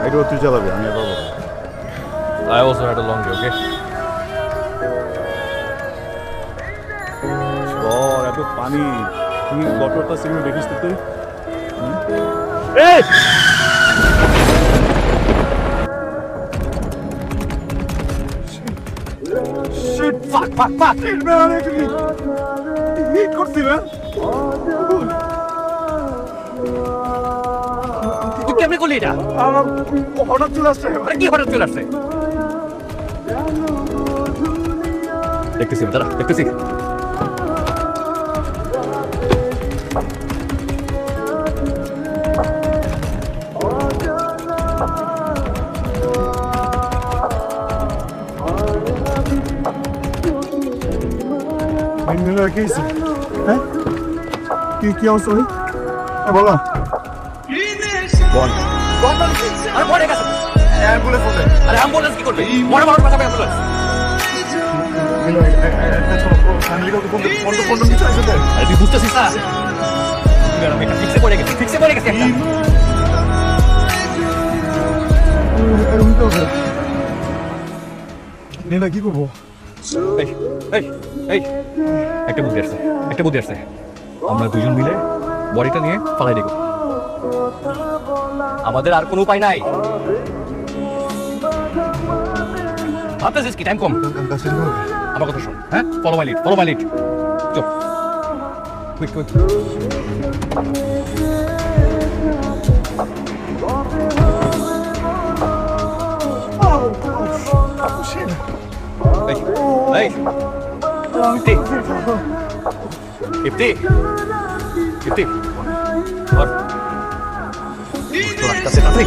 এটা তুই চালাবি, আমি আর পাবো। I also had a long day, okay? এত পানি, তুই গটরটা সিনেমা দেখিস তো তুই? Shit, fuck. Shit, man, hit করছি, man. তুই কেমনে করলি এটা? আমার হঠাৎ চলে আসছে। আরে কি হঠাৎ চলে আসছে? দেখতেছি দাঁড়া, দেখতেছি। কি হয়েছে? হ্যাঁ, কি অবস্থা ভাই? হ্যাঁ, বলো। বল আরে পড়ে গেছে। অ্যাম্বুলেন্স ফোন দে। আরে অ্যাম্বুলেন্স কি করবে? বড় পাঠাবে অ্যাম্বুলেন্স। ফোন কিছু আছে তো? আরে তুই বুঝতেছিস না? আমি একটা ফিক্সে পড়ে গেছি একটা। নেনা কি করবো? এই একটা বুদ্ধি আসছে। আমরা দুজন মিলে বডিটা নিয়ে পালাই দেব। আমাদের আর কোনো উপায় নাই। ভাবতেছিস কি টাইম কম? আমার কথা শোন, হ্যাঁ? Follow my lead. চল কুইক। এই ইফতি और तो रास्ता से नहीं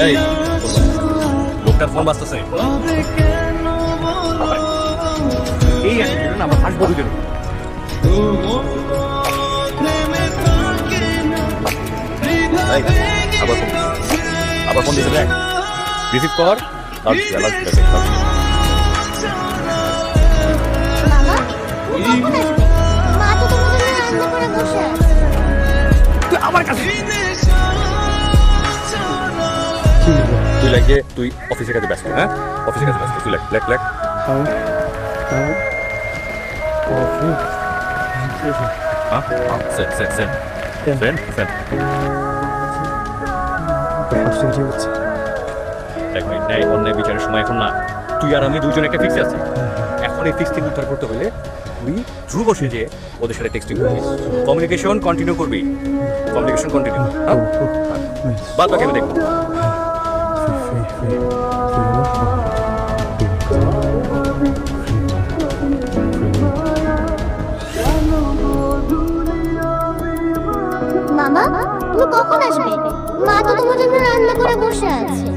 এই লোকটার ফোন বাজতেছে। এই না আমরা আসবো দুজন। আবার ফোন দিতে দেখ, রিসিভ কর। আমার কাছে তুই লাগে, তুই অফিসের কাছে ব্যস্ত। হ্যাঁ, অফিসের কাছে ব্যস্ত। তুই লেখ অন্যায় বিচারের সময় এখন না। তুই আর আমি দুজন একটা ফিক্সে আছি। এখন এই ফিক্সিং উদ্ধার করতে হলে তুই ধ্রুব বসে যে ওদের সাথে টেক্সটিং করবি, কমিউনিকেশন কন্টিনিউ করবি। বাদ বাকি আমি দেখবো। মামা, তুমি কখন আসবে? মা তো তোমার জন্য রান্না করে বসে আছে।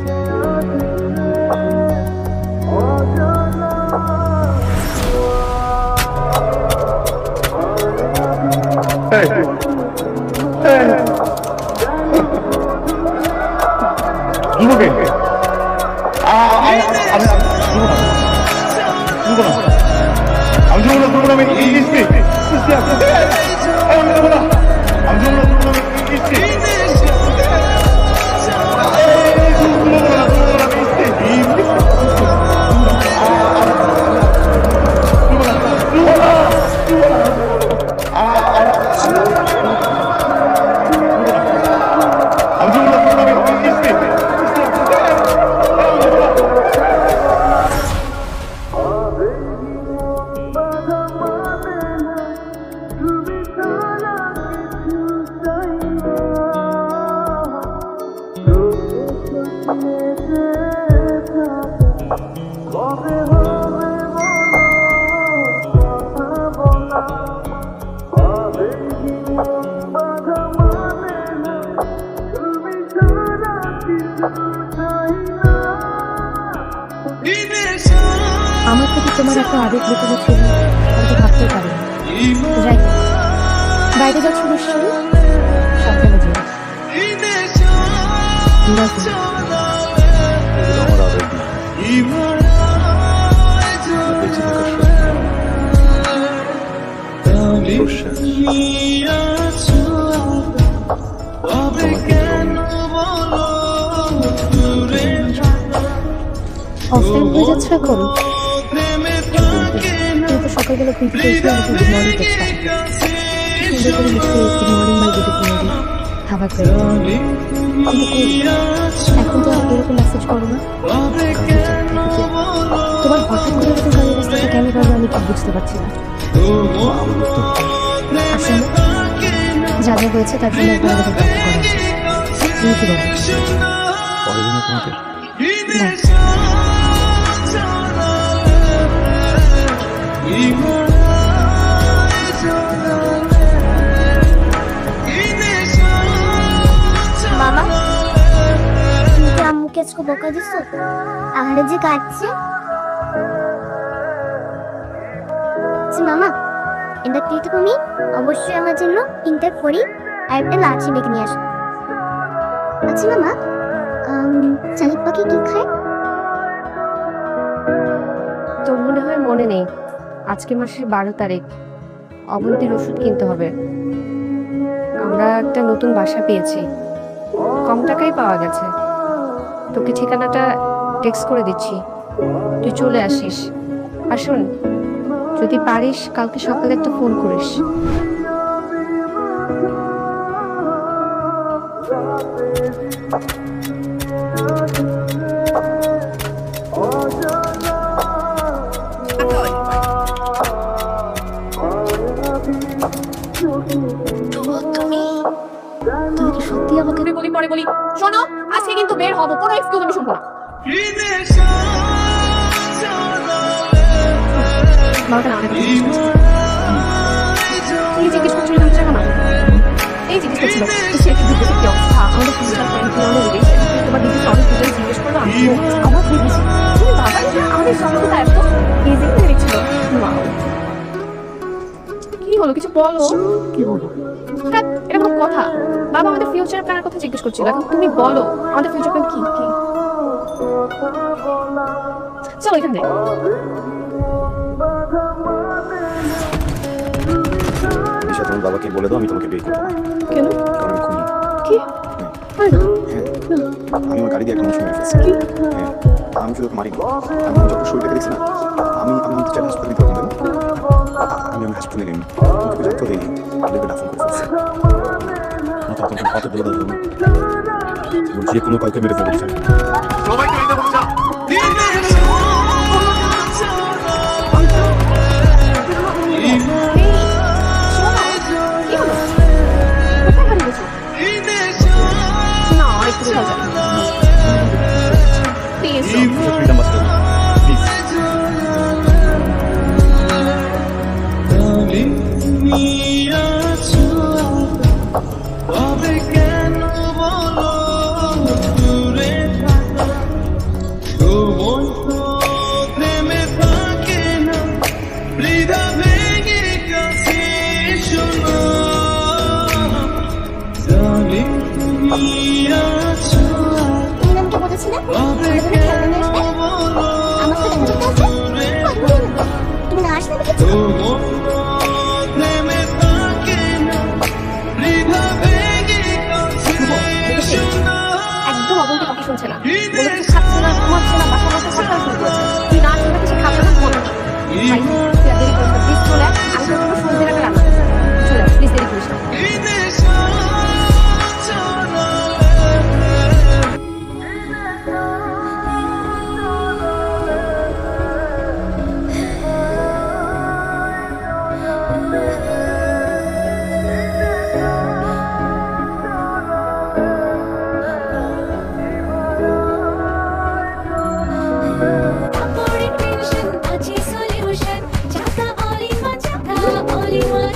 আমার প্রতি তোমার এত আবেগ লুকানো ছিল আমি তো ভাবতেও পারিনি। যাই হোক, বাইরে যাচ্ছি নিশ্চয়ই, সাবধানে যেও। Love you. আমার আবেগ না, বেঁচে থাকার প্রশ্বাস। অফলাইন হয়ে যাচ্ছে এখন। তুমি তো সকালবেলা ঘুম থেকে উঠে আমাকে গুড মর্নিং টেক্সট পাঠাও, সুন্দর করে লিখে good morning my beautiful lady, have a great day. কিন্তু কই, এখন তো আর এরকম মেসেজ করো না। তোমার হঠাৎ করে এরকম গাড়ির রাস্তাটা কেন গেল আমি ঠিক বুঝতে পারছি না। আসলে যা যা হয়েছে তার জন্য একবার আমাদের ব্যাখ্যা করা উচিত। তুমি কি বলো? পড়াশোনা তোমাকে ব্যাস। বাবা, তুমি কি আম্মুকে আজকে বকা দিছো? আমারে যে কাটছে। আচ্ছা মামা, এটা কি তুমি অবশ্যই আমার জন্য তিনটা করি আর একটা লাচি ডেকে নিয়ে আসো। আচ্ছা মামা, চালিক পাখি কি খায়? তোর মনে হয় মনে নেই, আজকে মাসের 12 তারিখ, অবন্তীর ওষুধ কিনতে হবে। আমরা একটা নতুন বাসা পেয়েছি, কম টাকায় পাওয়া গেছে। তোকে ঠিকানাটা টেক্সট করে দিচ্ছি, তুই চলে আসিস। আর শোন, যদি পারিস কালকে সকালে একটা ফোন করিস। তুমি কি সত্যি আমাকে বলি পরে বলি, শোনো আজকে কিন্তু বের হবো, কোনো এক্সকিউজ আমি শুনবো না। বারোটা না অনেক এই জিজ্ঞেস করছিল তুমি জানো না, এই জিজ্ঞেস করছিল সে কি বিদেশে কি অবস্থা, আমাদের ফিজিক্যাল ফ্রেন্ড কি আমাদের রিলেশন, তোমার দিদি অনেক কিছু জিজ্ঞেস করলো। আমি অবাক হয়ে গেছি, তুমি বাবা আমাদের সম্পর্কটা এত ইজি হয়ে গেছিল। কি হলো, কিছু বলো। কি বলবো? হ্যাঁ, এটা কোনো কথা? বাবা আমাদের ফিউচার প্ল্যানের কথা জিজ্ঞেস করছিল, এখন তুমি বলো আমাদের ফিউচার প্ল্যান কি কি? চলো এখানে নিশা, তোমার বাবাকে বলে দাও আমি তোমাকে বিয়ে করবো না। কেন? কারণ আমি খুনি। কি? হ্যাঁ, আমি আমার গাড়ি দিয়ে একটা মানুষ মেরে ফেলছি। হ্যাঁ, আমি শুধু ওকে মারিনি, আমি যখন শরীরটাকে দেখছি না, আমি আমি নিতে চাই হাসপাতালে দিতে পারবো। আমি হাসপাতালে গেলাম, তোকে রক্ত দিইনি, তাদেরকে দাফন করে ফেলছি। কত বলে দাও তুমি, যে কোনো কাউকে মেরে ফেলছে। সবাইকে মেরে ফেলছে। না একটু সাজা প্লিজ। তুমি আমাকে বলেছিলে আমার জন্য খেলনা নিয়ে আসবে, আমার সাথে দেখা করতে আসবে। তুমি না আসলে আমি কিছু একদম অবন্তি কথা শুনছে না, বলে কিছু খাচ্ছে না, ঘুমাচ্ছে না, বাসা মতো কথা শুরু করেছে। তুই না আসলে কিছু খাবে না, ঘুমাবে না। ভাই তুই আর দেরি করিস না, প্লিজ চলে আয়, আমি তোর জন্য সন্ধ্যে রাখা রান্না করবো। চলে আয়, প্লিজ দেরি করিস না।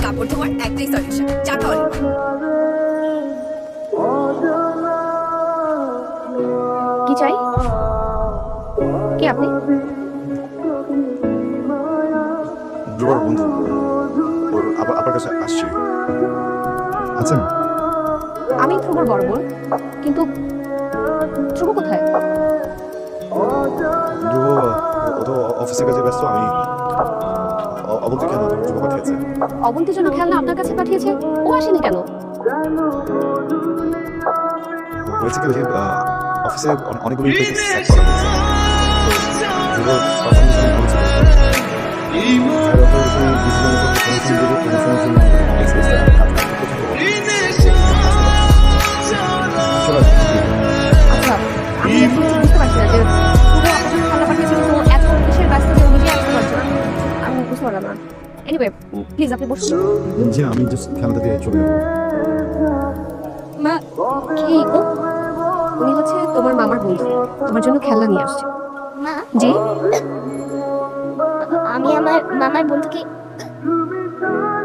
কাপড় ধোয়ার একটাই সলিউশন, চাকা অলিভ। কি চাই? কি আপনি? ধ্রুবর বন্ধু ওর আবার কাছে আসছে। আচ্ছা আমি ধ্রুবর বড় বোন, কিন্তু ধ্রুব কোথায়? ধ্রুব ও তো অফিসের কাছে ব্যস্ত। আমি অবন্তি কেন ধ্রুব পাঠিয়েছে। অবন্তীর জন্য খেলনা আপনার কাছে পাঠিয়েছে, ও আসেনি কেন? হয়েছে কি ওই যে অফিসে অনেকগুলো ইমেল সেট করা হয়েছে। ধ্রুব পারফরমেন্স অনেক ভালো ছিল। আর তো কোনো ডিসিশন প্রমোশন দেবে, প্রমোশনের জন্য এক্সপ্রেসটা কাজ করতে থাকে। চলো আচ্ছা, আমি এখন বুঝতে পারছি না যে ধ্রুব আপনার কাছে খেলনা পাঠিয়েছে, কিন্তু এত কিসের ব্যস্ত যে নিজে আসতে পারছে না, আমি বুঝতে পারলাম না। এনিওয়ে, প্লিজ আপনি বসুন। যে আমি জাস্ট খেলাটা দিয়ে চলে যাবো। মা, কি গো? উনি হচ্ছে তোমার মামার বন্ধু, তোমার জন্য খেলনা নিয়ে আসছে। মা, জি? আমি আমার মামার বন্ধুকে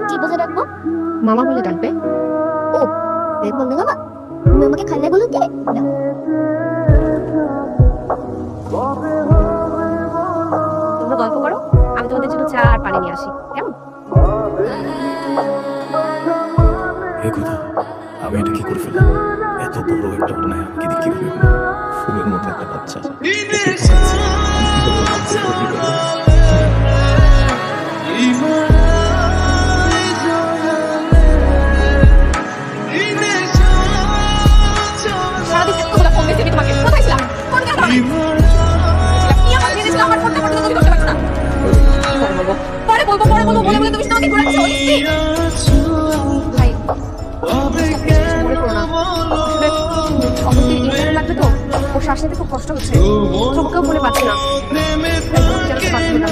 কি বলে রাখবো? মামা বলে ডাকবে? ও, বন্ধু মামা, তুমি আমাকে খান্নাগুলো দিয়ে দাও। তোমরা গল্প করো, আমি তোমাদের জন্য চা আর পানি নিয়ে আসি, কেমন? এ কথা আমি এটা কি করে ফেললাম? এত বড় একটা ঘটনায় আমাকে দিয়ে কি হবে? ফুলের মতো একটা বাচ্চা সারাদিন এতগুলো ফোন দিয়েছি আমি তোমাকে, কোথায় ছিলাম? কোন জায়গায়? কি আমার জেনেছিল আমার ফোনটা করতে তুমি ধরতে পারছো না? পরে বলবো বলে বলে তুমি আমাকে ঘোরাচ্ছ, ইস্তি। ভাই, মনে করো না, আসলে অবন্তীর ইন্টারভিউ লাগবে তো, ও শ্বাস নিতে খুব কষ্ট হচ্ছে, চোখকেও বলে পাচ্ছি না। জানাতে পারছি না।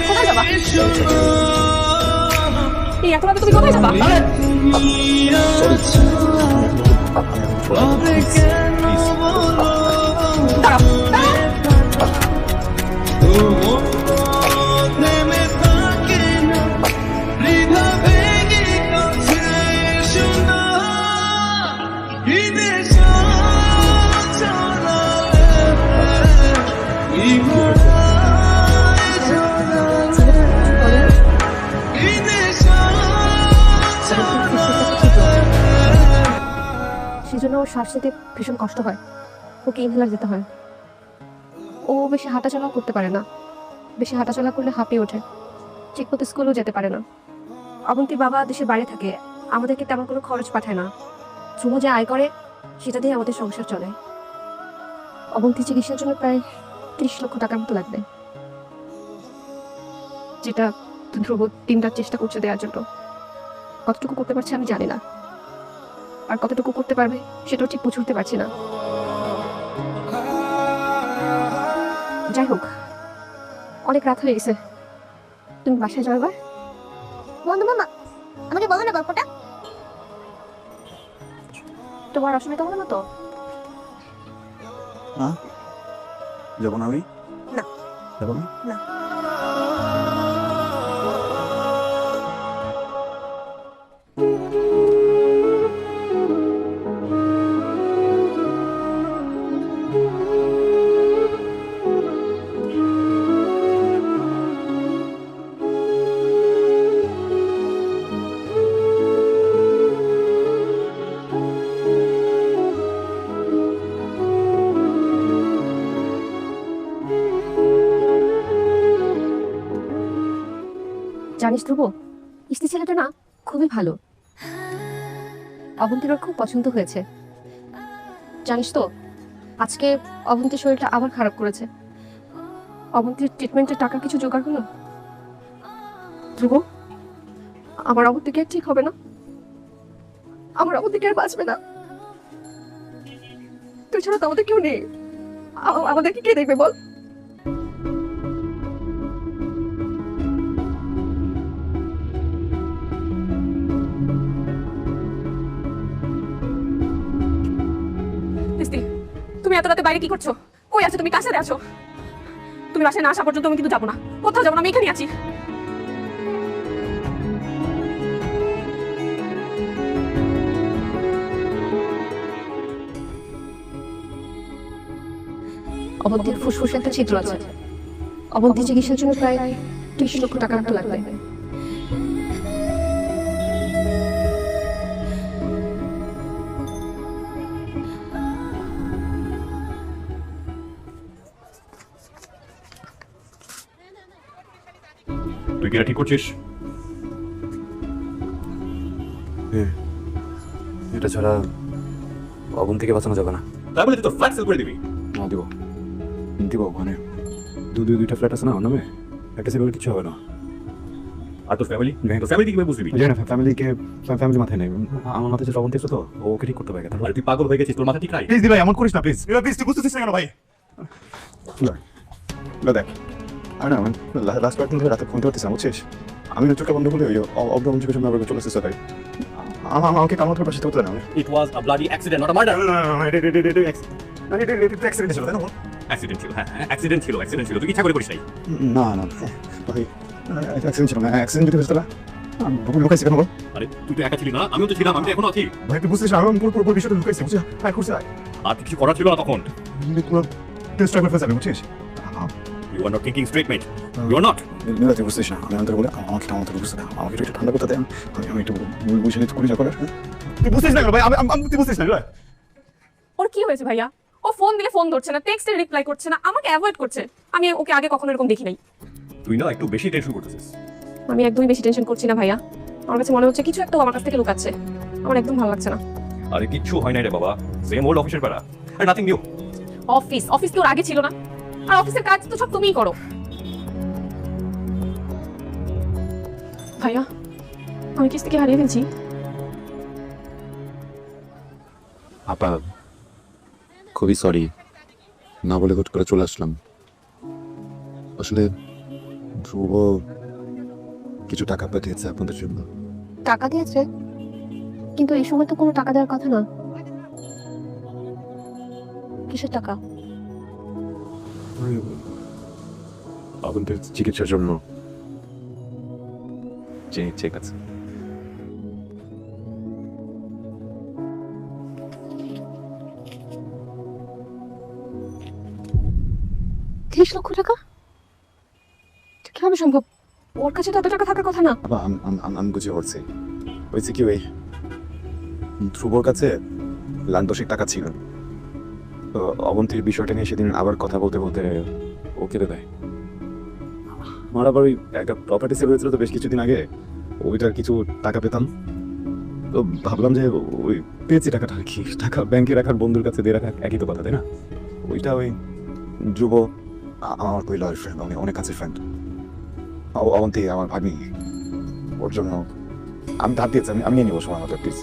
কোথায় যাবা? এই এত রাতে তুমি কোথায় যাবা? দাঁড়াও, সেজন্য ওর শ্বাস নিতে ভীষণ কষ্ট হয়, ওকে ইনহেলার দিতে হয়। ও বেশি হাঁটাচলাও করতে পারে না, বেশি হাঁটাচলা করলে হাঁপিয়ে ওঠে, ঠিক মতো স্কুলেও যেতে পারে না। অবন্তীর বাবা দেশের বাইরে থাকে, আমাদেরকে তেমন কোনো খরচ পাঠায় না, ধ্রুব যে আয় করে সেটা দিয়ে আমাদের সংসার চলে। অবন্তী চিকিৎসার জন্য প্রায় 30 লক্ষ টাকার মতো লাগবে, যেটা ধ্রুব দিনরাত চেষ্টা করছে দেওয়ার জন্য। কতটুকু করতে পারছে আমি জানি না, আর কতটুকু করতে পারবে সেটাও ঠিক বুঝে উঠতে পারছি না। যাই হোক, অনেক রাত হয়ে গেছে, তুমি বাসায় যাও এবার। বন্ধু মামা, আমাকে বলো না গল্পটা। তোমার অসুবিধা হলো না তো? যাবো না আমি? না। যাবো না? না। জানিস ধ্রুব, ইস্তি ছেলেটা না খুবই ভালো, অবন্তীর ওর খুব পছন্দ হয়েছে। জানিস তো, আজকে অবন্তীর শরীরটা আবার খারাপ করেছে। অবন্তীর ট্রিটমেন্টের টাকা কিছু জোগাড় হলো? ধ্রুব, আমার অবন্তী কি আর ঠিক হবে না? আমার অবন্তী কি আর বাঁচবে না? তুই ছাড়া তো আমাদের কেউ নেই, আমাদেরকে কে দেখবে বল? তুমি এত রাতে বাইরে কি করছো? কই আছো তুমি? কার সাথে আছো? তুমি বাসায় না আসা পর্যন্ত আমি কিন্তু যাবো না, কোথাও যাবো না, আমি এখানে আছি। অবন্তীর ফুসফুসে একটা ছিদ্র আছে। অবন্তী চিকিৎসার জন্য প্রায় 30 লক্ষ টাকার মতো লাগবে। তুই কি এটা ঠিক করছিস? এটা ছাড়া অবন্তীকে বাঁচানো যাবে না। তাই বলে তুই তো ফ্ল্যাট সেল করে দিবি? না দিব দিব, মানে দুইটা ফ্ল্যাট আছে না ওর নামে, একটা সেল কিছু হবে না। আর তোর ফ্যামিলি, তোর ফ্যামিলি কিভাবে বুঝবি? জানি না, ফ্যামিলি মাথায় নেই। আমার মাথায় যে অবন্তী আছে তো, ওকে ঠিক করতে হবে। আর তুই পাগল হয়ে গেছিস, তোর মাথা ঠিক নাই? প্লিজ দি ভাই, এমন করিস না প্লিজ। প্লিজ তুই বুঝতেছিস না কেন ভাই? দেখ আমি না লাস্ট কয়েকদিন ধরে রাতে ফোন করতেছি, বুঝছিস? আমি চোখটা বন্ধ করলে ওই অবরম চোখের সামনে আবার চলে এসেছে। তাই আমাকে কামড় ধরে পাশে থাকতে না। It was a bloody accident, not a murder. Accident ছিল তাই না? অ্যাক্সিডেন্ট ছিল, হ্যাঁ অ্যাক্সিডেন্ট ছিল। তুই ইচ্ছা করে করিস নাই? না ভাই, অ্যাক্সিডেন্ট ছিল না। অ্যাক্সিডেন্ট যদি হয়েছে লুকাইছি কেন বল? আরে তুই তো একা ছিলি না, আমিও তো ছিলাম, আমি তো এখনো আছি। ভাই তুই বুঝছিস না, আমি পুরো বিষয়টা লুকাইছি, বুঝছিস? হ্যাঁ করছি আর কিছু করার ছিল না তখন। পুরো টেস্ট ড্রাইভার ফেসে যাবে, বুঝছিস? You are not thinking straight, mate. You are not. তুই বুঝছিস না, আমি অন্তর বলে আমাকে বুঝতে দে, আমাকে একটু ঠান্ডা করতে দে। আমি একটু বুঝে নিতে করি যা করে। তুই বুঝছিস না কেন ভাই? তুই বুঝছিস না ভাই? ওর কি হয়েছে ভাইয়া? ও ফোন দিলে ফোন ধরছে না, টেক্সটে রিপ্লাই করছে না, আমাকে অ্যাভয়েড করছে। আমি ওকে আগে কখনো এরকম দেখি নাই। তুই না একটু বেশি টেনশন করতেছিস। আমি একদমই বেশি টেনশন করছি না ভাইয়া। আমার কাছে মনে হচ্ছে কিছু একটা ও আমার কাছ থেকে লুকাচ্ছে। আমার একদম ভালো লাগছে না। আরে কিচ্ছু হয় নাই রে বাবা, সেম ওল্ড অফিসের পাড়া, আর নাথিং নিউ। অফিস কি ওর আগে ছিল না? আর অফিসের কাজ তো সব তুমিই করো। ভাইয়া, আমি কিস্তিকে হারিয়ে ফেলছি। আপা খুবই সরি, না বলে হুট করে চলে আসলাম। আসলে ধ্রুব কিছু টাকা পাঠিয়েছে আপনাদের জন্য। টাকা দিয়েছে? কিন্তু এই সময় তো কোনো টাকা দেওয়ার কথা না। কিসের টাকা? আপনাদের চিকিৎসার জন্য। ঠিক আছে। 30 লক্ষ টাকা? কিভাবে সম্ভব? ওর কাছে তো এত টাকা থাকার কথা না। বাবা আমি বুঝে পড়ছি। হয়েছে কি, ওই ধ্রুবর কাছে লাখ-10 টাকা ছিল। তো অবন্তীর বিষয়টা নিয়ে সেদিন আবার কথা বলতে ও কেটে দেয়। আমার আবার ওই একটা প্রপার্টি সেল হয়েছিল তো বেশ কিছুদিন আগে, ওইটার কিছু টাকা পেতাম। তো ভাবলাম যে ওই পেয়েছি টাকাটা, আর কি টাকা ব্যাংকে রাখার বন্ধুর কাছে দিয়ে রাখা একই তো কথা, তাই না? ওইটা ওই ধ্রুব আমার ওই লয়ার ফ্রেন্ড, অনেক কাছের ফ্রেন্ড। অবন্তী আমার ভাবি, ওর জন্য আমি ধার দিয়েছি, আমি নিয়ে নিবো সময় মতো। প্লিজ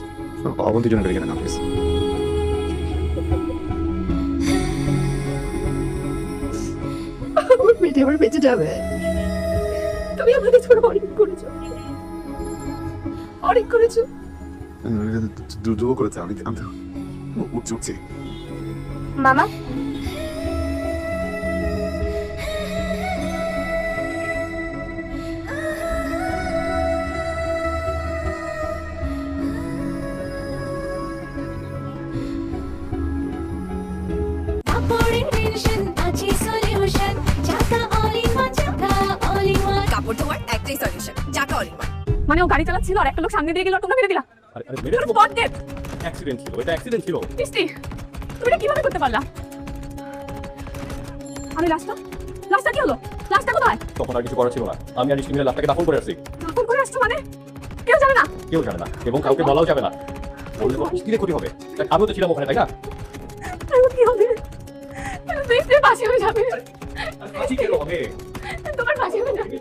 অবন্তীর জন্য রেখে না প্লিজ। আমার মেয়েটা এবার বেঁচে যাবে। তুমি আমাদের জন্য অনেক করেছো। ধ্রুব করেছে, আমি উঠছি। মামা কাপড় ধোয়ার একটাই সলিউশন, চাকা অল ইন ওয়ান। মানে ও গাড়ি চালাচ্ছিল আর একটা লোক সামনে দিয়ে গেল, তোমরা মেরে দিলা। আরে মেরে স্পট ডেথ। অ্যাক্সিডেন্ট ছিল, এটা অ্যাক্সিডেন্ট ছিল। কিস্তি, তুমি এটা কিভাবে করতে পারলা? আরে লাস্টটা কি হলো? লাস্টটা কোথায়? তখন আর কিছু করার ছিল না, আমি আর মিলে লাশটাকে দাফন করে আসছি। ফোন করে আসছো মানে? কেউ জানে না? কেউ জানে না এবং কাউকে বলাও যাবে না, বললে তো কিরে ক্ষতি হবে। আমিও তো ছিলাম ওখানে, তাই না? এখন কি হবে? দেখতে ফাঁসি হয়ে যাবে। ফাঁসি কেন হবে? তোমার ফাঁসি হয়ে যাবে।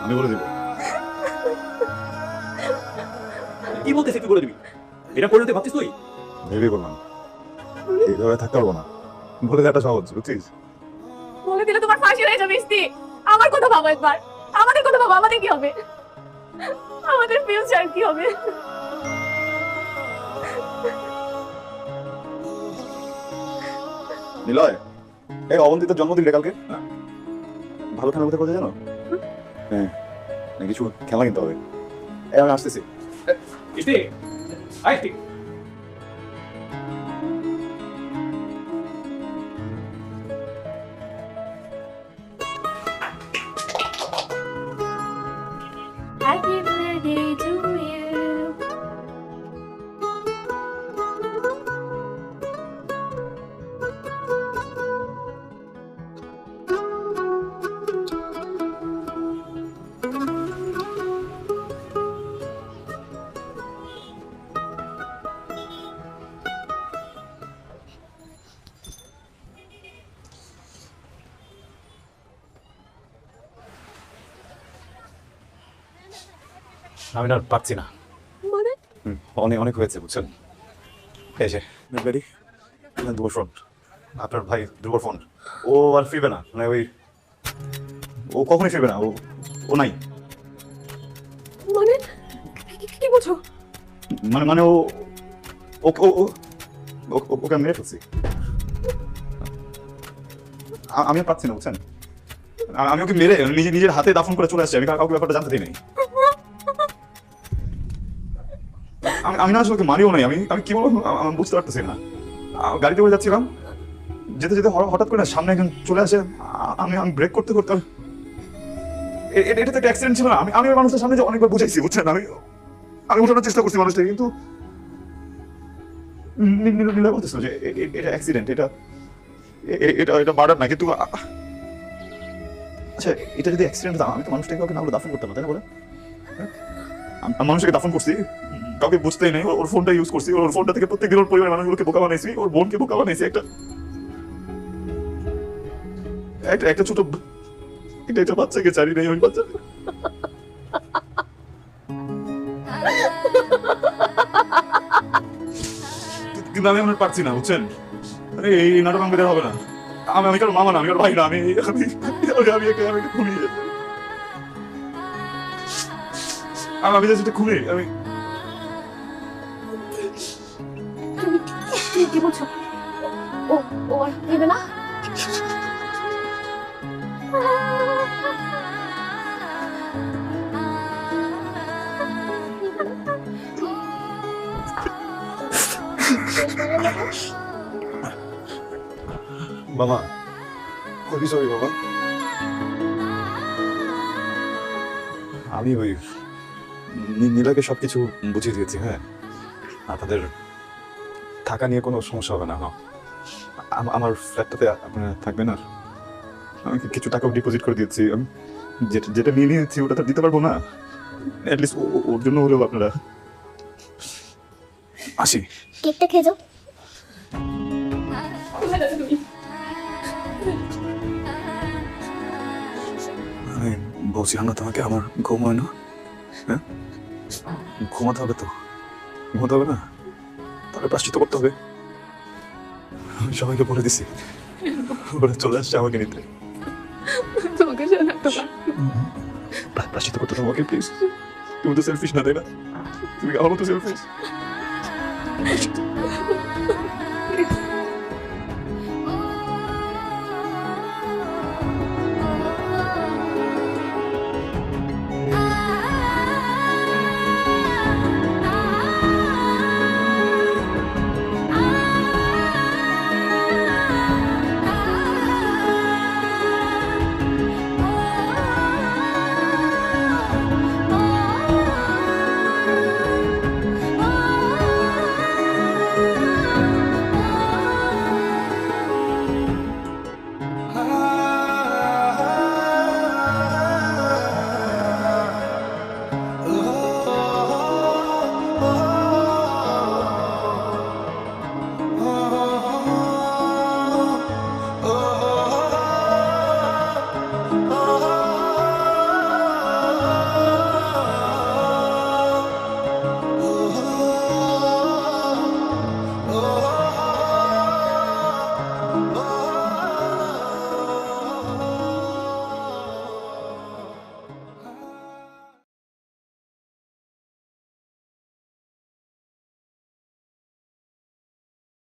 আমি বলে দেবো। কি বলতেছিস তুই? বলে দিবি? এটা পর্যন্ত ভাবছিস তুই? ভেবে করলাম এইভাবে থাকতে পারবো না, বলে দেওয়াটা সহজ, বুঝছিস? বলে দিলে তোমার ফাঁসি হয়ে যাবে। ইস্তি, আমার কথা ভাবো একবার। আমাদের কথা ভাবো, আমাদের কি হবে? আমাদের ফিউচার কি হবে? নিলয়, এই অবন্তীর জন্মদিন রে কালকে। ভালো খেলা কোথায় জানো? হ্যাঁ, কিছু খেলা কিনতে হবে। আমি আসতেছি। ইস্তি, আয় ইস্তি। আমি না পারছি না। মানে অনেক অনেক হয়েছে বুঝছেন। এই যে রেডি ধ্রুব ফোন, আপনার ভাই ধ্রুবর ফোন, ও আর ফিরবে না, মানে ওই ও কখনোই ফিরবে না, ও নাই। মানে কি বলছো? মানে মানে ও ওকে মেরে ফেলছি। আমি আর পাচ্ছি না বুঝছেন। আমি ওকে মেরে নিজের হাতে দাফন করে চলে আসছি, আমি কাউকে ব্যাপারটা জানতে দিই নাই। আমি না আসলে ওকে মারিও নাই, আমি কি বলবো আমি বুঝতে পারতেছি না। গাড়িতে করে যাচ্ছিলাম, যেতে যেতে হঠাৎ করে না সামনে একজন চলে আসে, আমি ব্রেক করতে করতে এটা তো একটা অ্যাক্সিডেন্ট ছিল না। আমি ওই মানুষের সামনে যে অনেকবার বুঝাইছি বুঝছেন, আমি ওঠানোর চেষ্টা করছি মানুষটাকে, কিন্তু নীলা বলতেছিল যে এটা অ্যাক্সিডেন্ট, এটা এটা এটা মার্ডার না। কিন্তু আচ্ছা এটা যদি অ্যাক্সিডেন্ট হতো আমি তো মানুষটাকে কাউকে না বলে দাফন করতাম না, তাই না বলে? আমি মানুষটাকে দাফন করছি, কাউকে বুঝতেই নেই, ওর ফোনটা ইউজ করছি, ওর ফোনটা থেকে প্রত্যেকদিন ওর পরিবারের মানুষগুলোকে বোকা বানাইছি, ওর বোনকে বোকা বানাইছি। একটা ছোট একটা বাচ্চাকে চারি নেই, ওই বাচ্চা কিন্তু আমি আমার পারছি না বুঝছেন। এই নাটক আমি বের হবে না। আমি কারো মামা না, আমি কারো ভাই না, আমি ঘুমিয়ে আমি জাস্ট ঘুমিয়ে আমি তুমি কি বলছো? ও ও আর ফিরবে না? বাবা, খুবই সরি বাবা। আমি ওই নীলাকে সবকিছু বুঝিয়ে দিয়েছি। হ্যাঁ, আপনাদের থাকা নিয়ে কোনো সমস্যা হবে না। আমার ফ্ল্যাটটাতে আপনারা থাকবেন। আর আমি কিছু টাকাও ডিপোজিট করে দিয়েছি। আমি যেটা নিয়ে নিয়েছি ওটা তো দিতে পারবো না, অ্যাটলিস্ট ওর জন্য হলেও আপনারা আসি। কেকটা খেয়ে যাও। আমি বলছি না তোমাকে আমার ঘুম হয় না। হ্যাঁ, ঘুমাতে হবে তো, ঘুমাতে হবে না, তাহলে প্রাশ্চিত্য করতে হবে। আমি সবাইকে বলে দিছি, ওরা চলে আসছে আমাকে নিতে। তোমাকে জানাতে প্রাশ্চিত্য করতে হবে আমাকে প্লিজ। তুমি তো সেলফিশ না, তাই না? তুমি আমার মতো সেলফিশ।